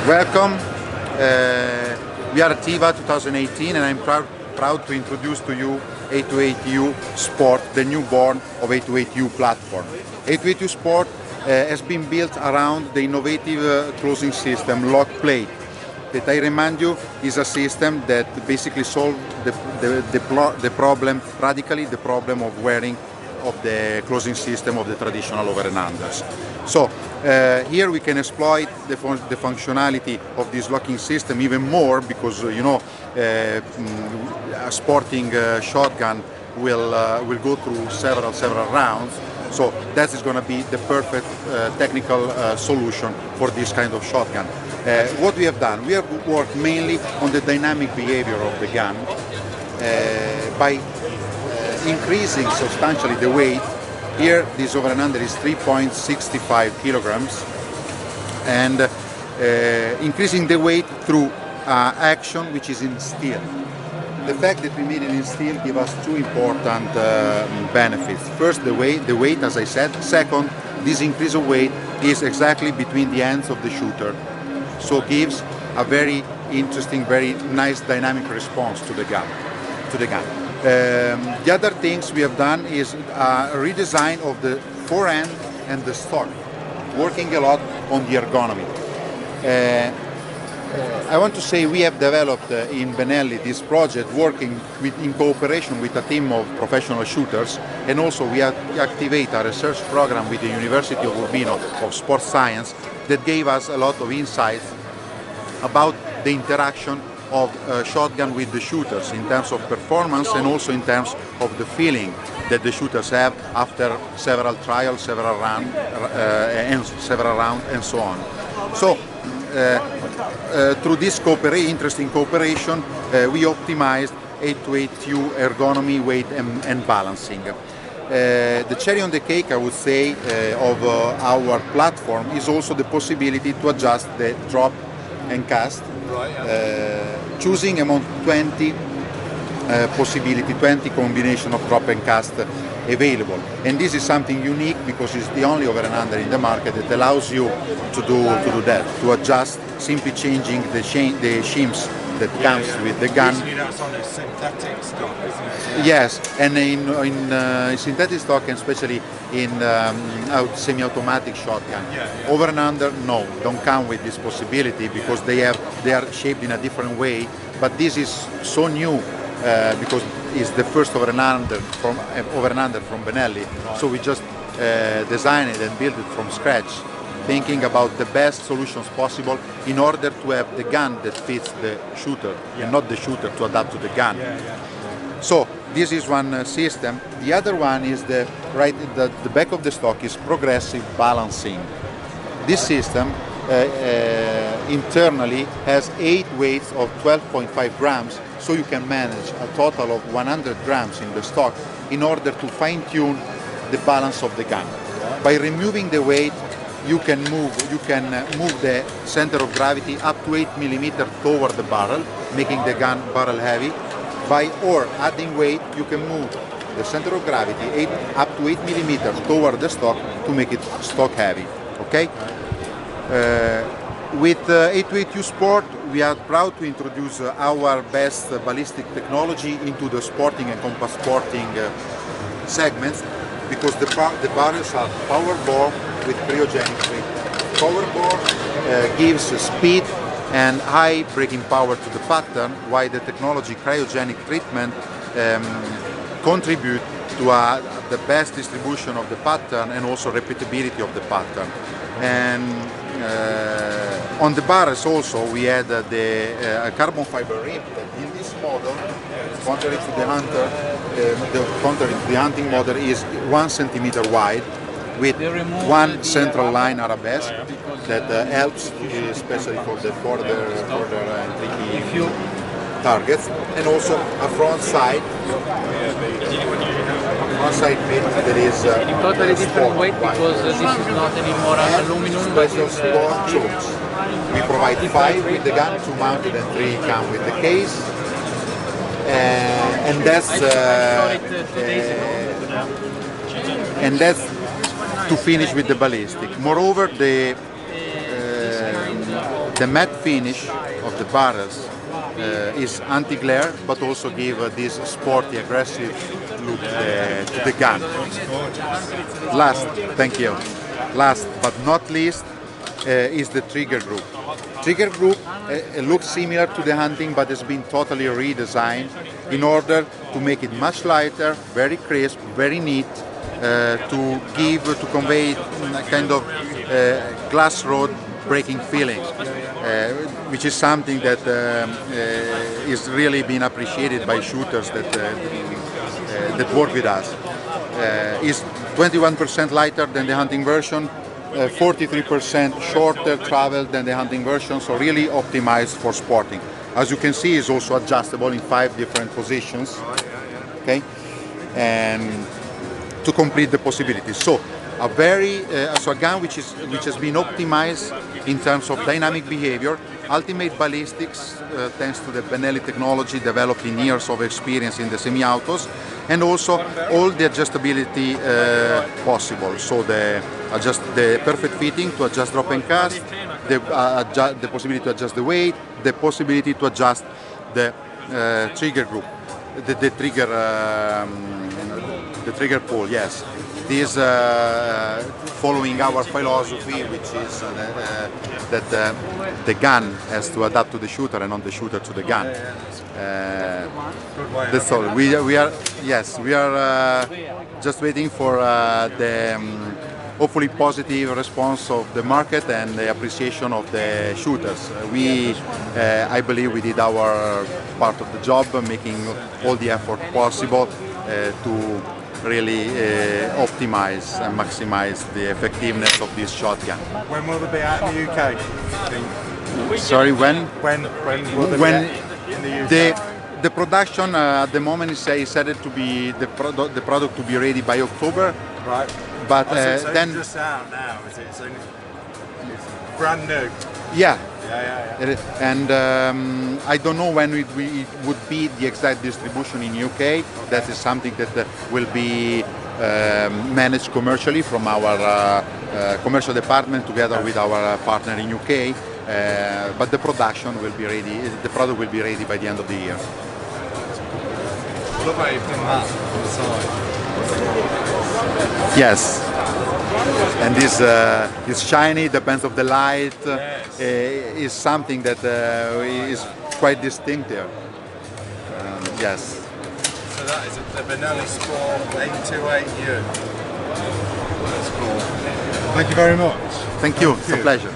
Welcome. We are Tiva 2018 and I'm proud to introduce to you 828U Sport, the newborn of 828U platform. 828U Sport has been built around the innovative closing system lock plate that I remind you is a system that basically solves the problem, radically the problem of wearing of the closing system of the traditional over and unders. So here we can exploit the functionality of this locking system even more because a sporting shotgun will go through several rounds. So that is going to be the perfect technical solution for this kind of shotgun. What we have done, we have worked mainly on the dynamic behavior of the gun by increasing substantially the weight. Here this over and under is 3.65 kilograms and increasing the weight through action which is in steel. The fact that we made it in steel gives us two important benefits. First, the weight, as I said. Second, this increase of weight is exactly between the ends of the shooter, so gives a very interesting, very nice dynamic response to the gun. The other things we have done is a redesign of the forend and the stock, working a lot on the ergonomy. I want to say we have developed in Benelli this project working in cooperation with a team of professional shooters, and also we activate a research program with the University of Urbino of Sports Science that gave us a lot of insights about the interaction of shotgun with the shooters in terms of performance and also in terms of the feeling that the shooters have after several trials, several rounds and so on. So through this interesting cooperation, we optimized 828U ergonomy, weight and balancing. The cherry on the cake, I would say, of our platform is also the possibility to adjust the drop and cast, choosing among 20 possibility, 20 combination of drop and cast available. And this is something unique because it's the only over and under in the market that allows you to do that, to adjust, simply changing the shims that comes with the gun. Usually that's on a synthetic stock, isn't it? Yes, and in synthetic stock, and especially in semi-automatic shotgun. Over and under, no, don't come with this possibility because they are shaped in a different way. But this is so new because it's the first over and under from Benelli. So we just designed it and built it from scratch, thinking about the best solutions possible in order to have the gun that fits the shooter and not the shooter to adapt to the gun. So this is one system. The other one is the back of the stock is progressive balancing. This system internally has 8 weights of 12.5 grams, so you can manage a total of 100 grams in the stock in order to fine-tune the balance of the gun. By removing the weight, you can move the center of gravity up to 8 millimeters toward the barrel, making the gun barrel heavy. Or adding weight, you can move the center of gravity up to 8 millimeters toward the stock to make it stock heavy. Okay? With 828U Sport, we are proud to introduce our best ballistic technology into the sporting and compact sporting segments, because the barrels are power bore with cryogenic treatment. Power bore gives speed and high breaking power to the pattern, while the technology cryogenic treatment contribute to the best distribution of the pattern and also repeatability of the pattern. And on the barrels also we had the carbon fiber rim that in this model, contrary to the hunting model, is 1 centimeter wide with one central line arabesque that helps, especially for the further and tricky targets, and also a front side pin that is totally different weight because this is not anymore aluminum. Special sport tools. We provide 5 with the gun, 2 mounted and 3 come with the case, and that's to finish with the ballistic. Moreover, The matte finish of the barrels is anti-glare, but also give this sporty, aggressive look to the gun. Thank you. Last but not least is the trigger group. Trigger group looks similar to the hunting, but has been totally redesigned in order to make it much lighter, very crisp, very neat, to convey a kind of glass rod breaking feeling, which is something that is really being appreciated by shooters that work with us. Is 21% lighter than the hunting version, 43% shorter travel than the hunting version, so really optimized for sporting. As you can see, it's also adjustable in 5 different positions. Okay, and to complete the possibilities. So a gun which has been optimized in terms of dynamic behavior, ultimate ballistics thanks to the Benelli technology developed in years of experience in the semi-autos, and also all the adjustability possible. So the perfect fitting to adjust drop and cast, the possibility to adjust the weight, the possibility to adjust the trigger group, the trigger pull. Yes. This following our philosophy, which is that the gun has to adapt to the shooter and not the shooter to the gun. That's all. We are just waiting for the hopefully positive response of the market and the appreciation of the shooters. I believe we did our part of the job, making all the effort possible to really optimize and maximize the effectiveness of this shotgun. When will they be out in the UK? Sorry, when? When will they be out in the UK? The production at the moment is said to be the product to be ready by October. Right. But it's then just out now, is it? It's brand new. Yeah. Yeah. And I don't know when it would be the exact distribution in UK. That is something that will be managed commercially from our commercial department together with our partner in UK. But the production will be ready. The product will be ready by the end of the year. Look at it from that on the side. Yes. And this shiny, depends of the light, is something that is quite distinctive. Yes. So that is the Benelli Sport 828U. That's cool. Thank you very much. Thank you. It's a pleasure.